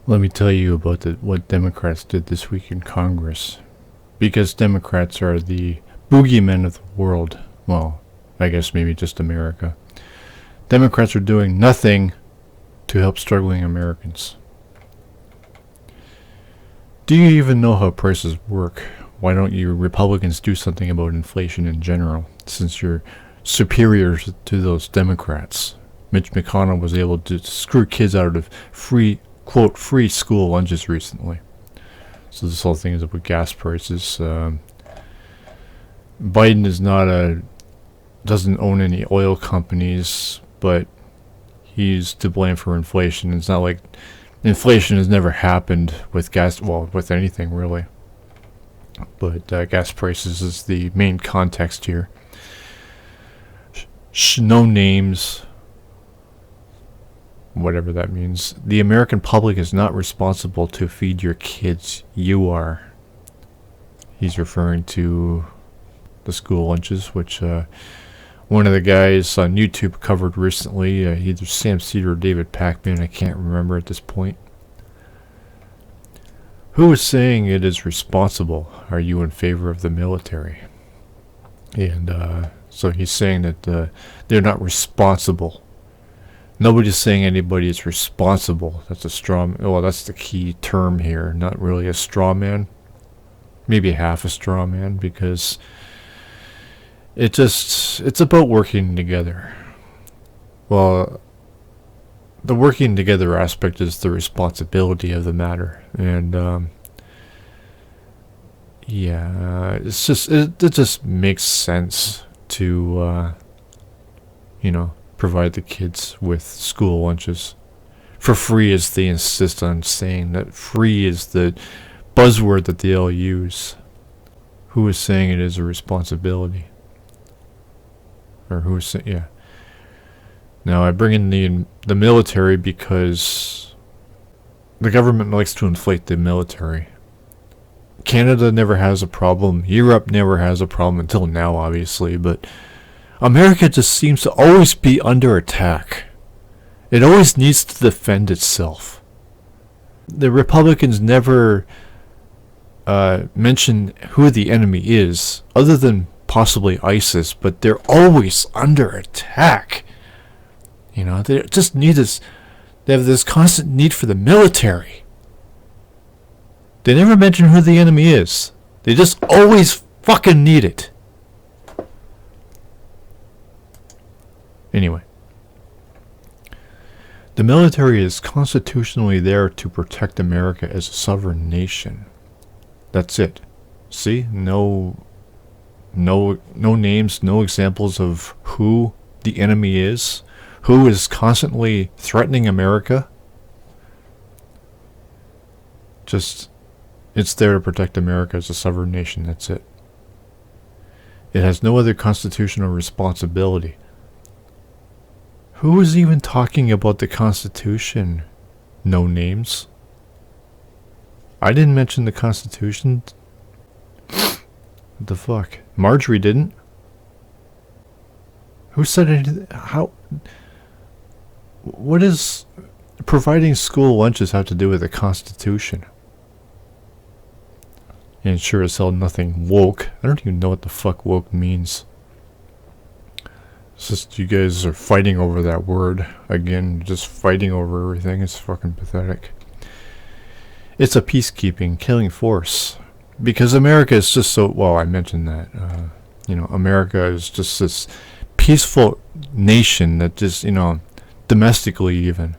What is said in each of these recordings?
Let me tell you about what Democrats did this week in Congress. Because Democrats are the boogeymen of the world. Well, I guess maybe just America. Democrats are doing nothing to help struggling Americans. Do you even know how prices work? Why don't you Republicans do something about inflation in general, since you're superior to those Democrats? Mitch McConnell was able to screw kids out of free, quote, free school lunches recently. So this whole thing is about gas prices. Biden is doesn't own any oil companies, but he's to blame for inflation. It's not like inflation has never happened with gas, well, with anything really. But gas prices is the main context here. ShNoNames, whatever that means. The American public is not responsible to feed your kids. You are. He's referring to the school lunches, which one of the guys on YouTube covered recently, either Sam Cedar or David Pacman, I can't remember at this point. Who is saying it is responsible? Are you in favor of the military? And so he's saying that they're not responsible. Nobody's saying anybody is responsible. That's a straw. Well, that's the key term here. Not really a straw man. Maybe half a straw man, because it's about working together. Well, the working together aspect is the responsibility of the matter, and it's just it just makes sense to provide the kids with school lunches for free, as they insist on saying. That free is the buzzword that they all use. Who is saying it is a responsibility? Or who is saying, yeah. Now I bring in the military because the government likes to inflate the military. Canada never has a problem. Europe never has a problem until now, obviously, but America just seems to always be under attack. It always needs to defend itself. The Republicans never mention who the enemy is, other than possibly ISIS, but they're always under attack. They just need this. They have this constant need for the military. They never mention who the enemy is. They just always fucking need it. Anyway, the military is constitutionally there to protect America as a sovereign nation. That's it. See? No names, no examples of who the enemy is, who is constantly threatening America. Just, it's there to protect America as a sovereign nation. That's it. It has no other constitutional responsibility. Who is even talking about the Constitution? No names. I didn't mention the Constitution. What the fuck? Marjorie didn't. Who said anything? How? What does providing school lunches have to do with the Constitution? And sure as hell nothing woke. I don't even know what the fuck woke means. It's just you guys are fighting over that word. Again, just fighting over everything. It's fucking pathetic. It's a peacekeeping, killing force. Because America is just so... Well, I mentioned that. America is just this peaceful nation that just, domestically even.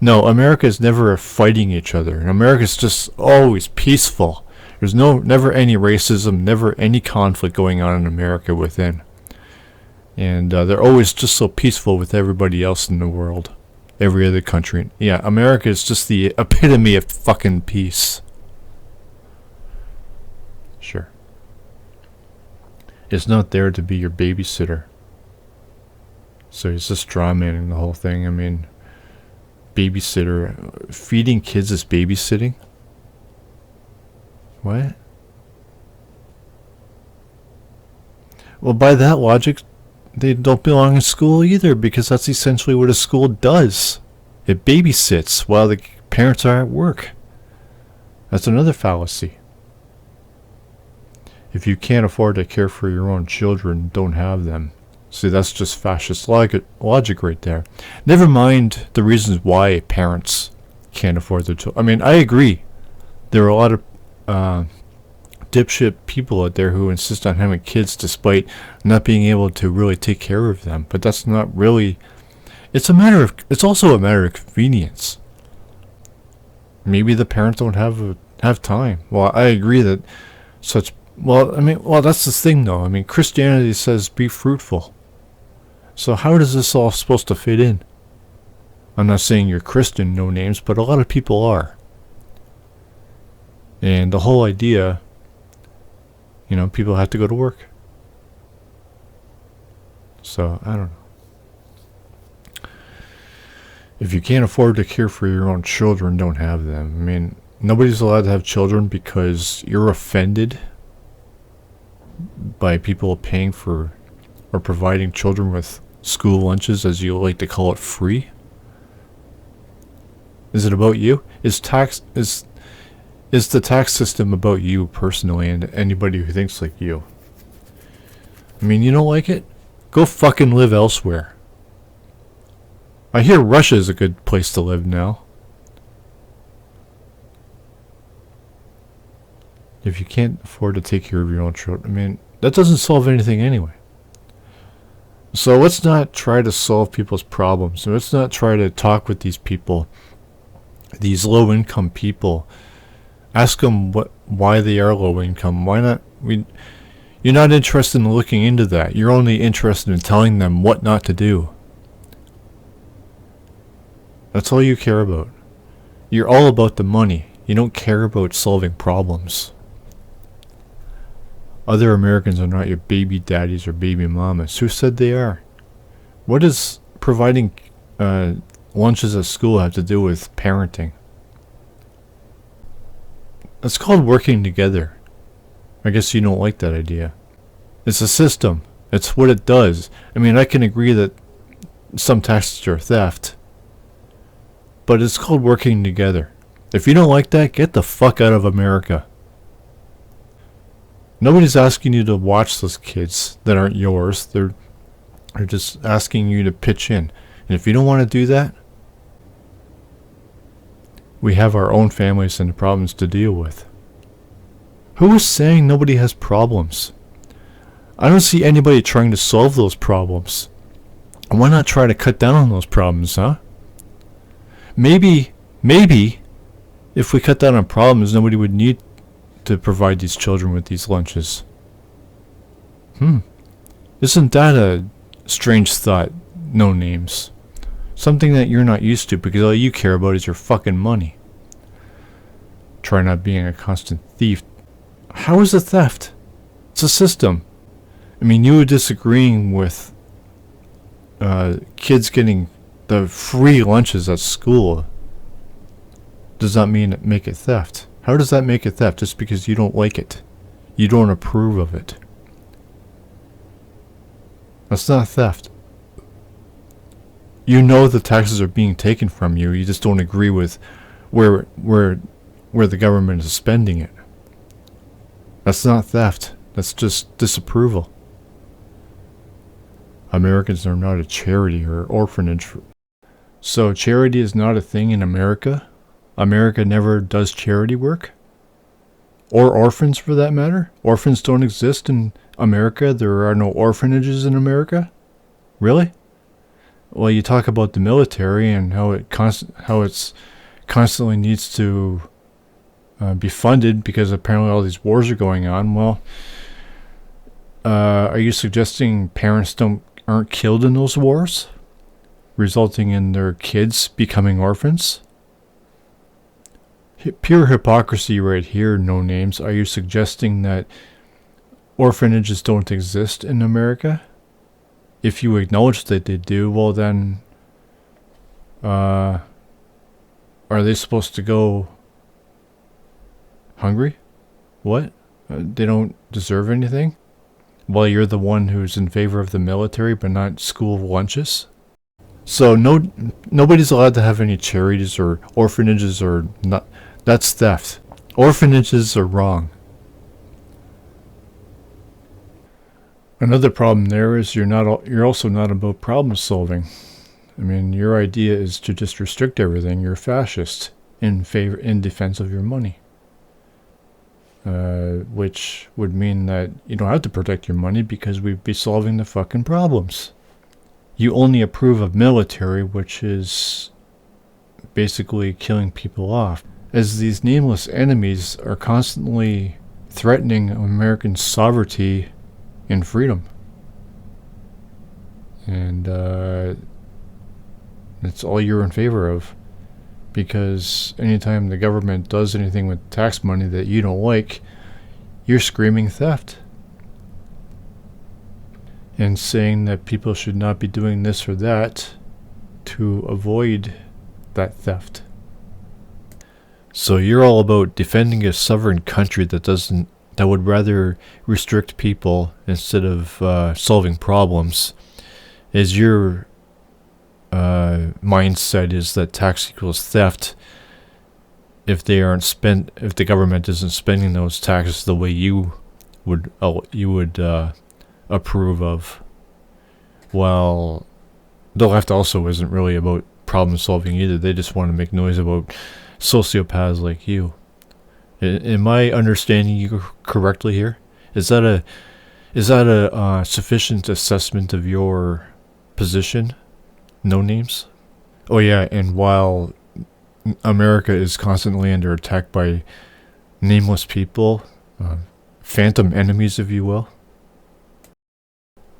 No, America is never fighting each other. And America is just always peaceful. There's never any racism, never any conflict going on in America within. And they're always just so peaceful with everybody else in the world. Every other country. Yeah, America is just the epitome of fucking peace. Sure. It's not there to be your babysitter. So he's just strawmanning the whole thing. I mean, babysitter. Feeding kids is babysitting? What? Well, by that logic, they don't belong in school either, because that's essentially what a school does. It babysits while the parents are at work. That's another fallacy. If you can't afford to care for your own children, don't have them. See, that's just fascist logic right there. Never mind the reasons why parents can't afford their children. I mean, I agree. There are a lot of dipshit people out there who insist on having kids despite not being able to really take care of them. But that's not really... It's also a matter of convenience. Maybe the parents don't have time. Well, I agree that that's the thing though. I mean, Christianity says be fruitful. So how does this all supposed to fit in? I'm not saying you're Christian, no names, but a lot of people are. And the whole idea, people have to go to work. So, I don't know. If you can't afford to care for your own children, don't have them. I mean, nobody's allowed to have children because you're offended by people paying for or providing children with school lunches, as you like to call it, free. Is it about you? Is the tax system about you personally and anybody who thinks like you? I mean, you don't like it? Go fucking live elsewhere. I hear Russia is a good place to live now. If you can't afford to take care of your own children, I mean, that doesn't solve anything anyway. So let's not try to solve people's problems. Let's not try to talk with these people, these low-income people. Ask them why they are low-income. Why not? You're not interested in looking into that. You're only interested in telling them what not to do. That's all you care about. You're all about the money. You don't care about solving problems. Other Americans are not your baby daddies or baby mamas. Who said they are? What does providing lunches at school have to do with parenting? It's called working together. I guess you don't like that idea. It's a system. It's what it does. I mean, I can agree that some taxes are theft. But it's called working together. If you don't like that, get the fuck out of America. Nobody's asking you to watch those kids that aren't yours. They're just asking you to pitch in. And if you don't want to do that, we have our own families and problems to deal with. Who is saying nobody has problems? I don't see anybody trying to solve those problems. And why not try to cut down on those problems, huh? Maybe, if we cut down on problems, nobody would need to provide these children with these lunches. Isn't that a strange thought? No names. Something that you're not used to because all you care about is your fucking money. Try not being a constant thief. How is it theft? It's a system. I mean, you disagreeing with kids getting the free lunches at school does not mean make it theft. How does that make it theft? Just because you don't like it. You don't approve of it. That's not theft. You know the taxes are being taken from you. You just don't agree with where the government is spending it. That's not theft. That's just disapproval. Americans are not a charity or orphanage. So charity is not a thing in America? America never does charity work? Or orphans, for that matter? Orphans don't exist in America? There are no orphanages in America? Really? Well, you talk about the military and how it's constantly needs to be funded because apparently all these wars are going on. Well, are you suggesting parents aren't killed in those wars, resulting in their kids becoming orphans? Pure hypocrisy right here, no names. Are you suggesting that orphanages don't exist in America? If you acknowledge that they do, well then, are they supposed to go hungry? What? They don't deserve anything? Well, you're the one who's in favor of the military but not school lunches? So nobody's allowed to have any charities or orphanages or not. That's theft. Orphanages are wrong. Another problem there is you're also not about problem solving. I mean, your idea is to just restrict everything. You're a fascist in defense of your money. Which would mean that you don't have to protect your money because we'd be solving the fucking problems. You only approve of military, which is basically killing people off, as these nameless enemies are constantly threatening American sovereignty and freedom. And that's all you're in favor of. Because anytime the government does anything with tax money that you don't like, you're screaming theft. And saying that people should not be doing this or that to avoid that theft. So you're all about defending a sovereign country that would rather restrict people instead of solving problems. As your mindset is that tax equals theft if the government isn't spending those taxes the way you would approve of. Well, the left also isn't really about problem solving either. They just want to make noise about sociopaths like you. Am I understanding you correctly here? Is that a sufficient assessment of your position? No names? Oh yeah, and while America is constantly under attack by nameless people, phantom enemies, if you will,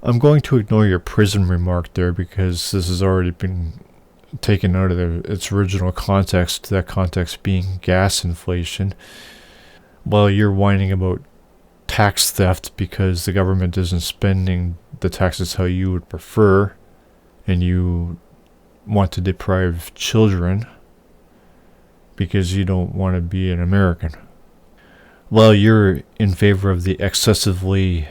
I'm going to ignore your prison remark there because this has already been taken out of its original context, that context being gas inflation, while you're whining about tax theft because the government isn't spending the taxes how you would prefer, and you want to deprive children because you don't want to be an American. Well, you're in favor of the excessively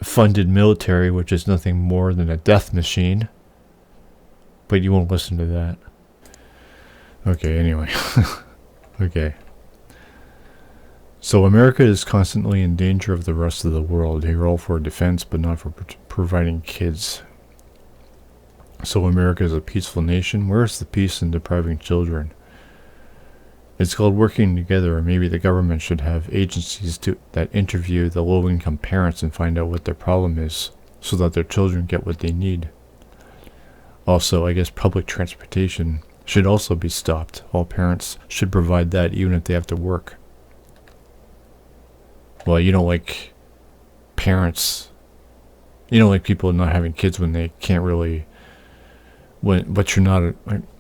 funded military, which is nothing more than a death machine. But you won't listen to that. Okay, anyway. Okay. So America is constantly in danger of the rest of the world. You're all for defense, but not for providing kids. So America is a peaceful nation. Where's the peace in depriving children? It's called working together, or maybe the government should have agencies that interview the low-income parents and find out what their problem is, so that their children get what they need. Also, I guess public transportation should also be stopped. All parents should provide that, even if they have to work. Well, you don't like parents. You don't like people not having kids when they can't really. But you're not.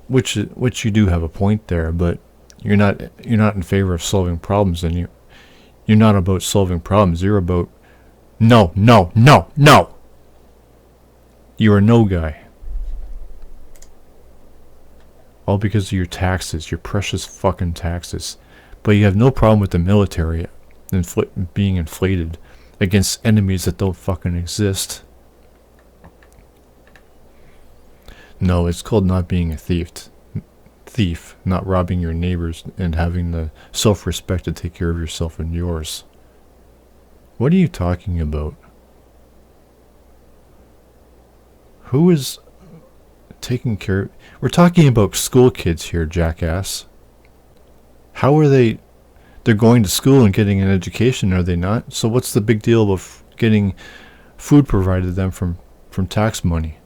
Which you do have a point there, but you're not in favor of solving problems, and you're not about solving problems. You're about no. You're a no guy. All because of your taxes, your precious fucking taxes. But you have no problem with the military being inflated against enemies that don't fucking exist. No, it's called not being a thief, not robbing your neighbors and having the self-respect to take care of yourself and yours. What are you talking about? Who is taking care? We're talking about school kids here, jackass. How are they? They're going to school and getting an education, are they not? So what's the big deal about getting food provided to them from tax money?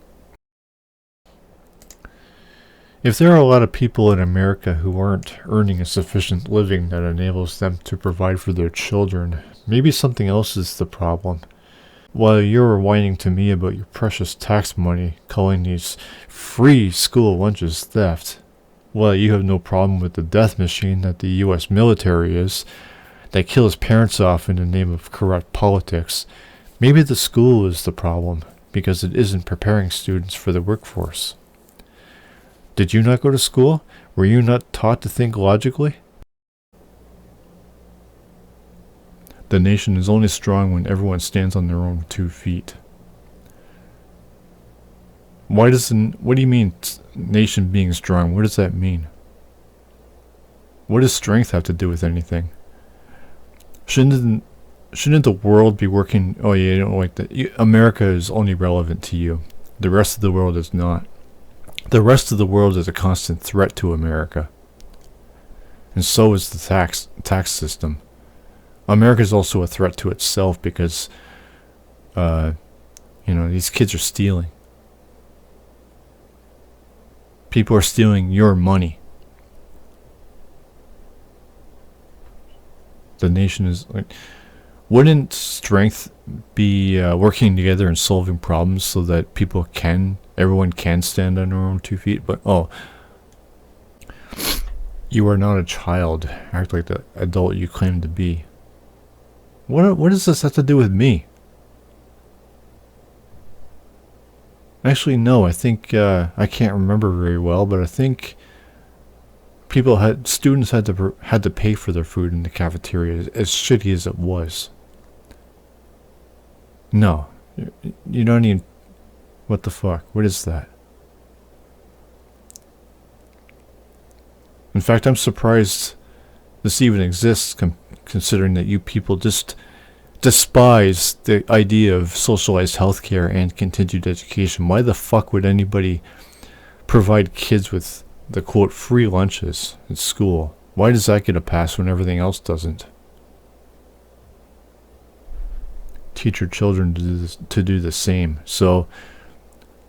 If there are a lot of people in America who aren't earning a sufficient living that enables them to provide for their children, maybe something else is the problem. While you're whining to me about your precious tax money, calling these free school lunches theft, well, you have no problem with the death machine that the U.S. military is, that kills parents off in the name of corrupt politics. Maybe the school is the problem, because it isn't preparing students for the workforce. Did you not go to school? Were you not taught to think logically? The nation is only strong when everyone stands on their own 2 feet. Why doesn't? What do you mean, nation being strong? What does that mean? What does strength have to do with anything? Shouldn't the world be working? Oh yeah, you don't like that. America is only relevant to you. The rest of the world is not. The rest of the world is a constant threat to America. And so is the tax system. America is also a threat to itself because, these kids are stealing. People are stealing your money. The nation is like, wouldn't strength be working together and solving problems so that everyone can stand on their own 2 feet? But you are not a child. Act like the adult you claim to be. What does this have to do with me? Actually, no. I think I can't remember very well, but I think students had to pay for their food in the cafeteria, as shitty as it was. No, you don't need. What the fuck? What is that? In fact, I'm surprised this even exists, considering that you people just despise the idea of socialized healthcare and continued education. Why the fuck would anybody provide kids with the quote free lunches at school? Why does that get a pass when everything else doesn't? Teach your children to do the same. So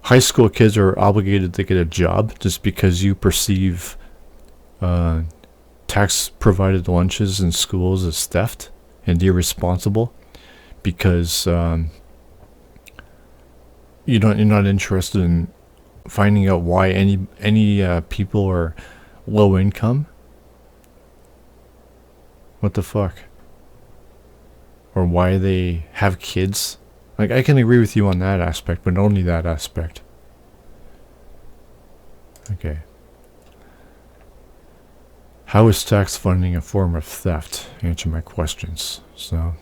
high school kids are obligated to get a job just because you perceive tax provided lunches in schools as theft and irresponsible because you're not interested in finding out why any people are low income. What the fuck? Or why they have kids. Like, I can agree with you on that aspect, but only that aspect. Okay. How is tax funding a form of theft? Answer my questions. So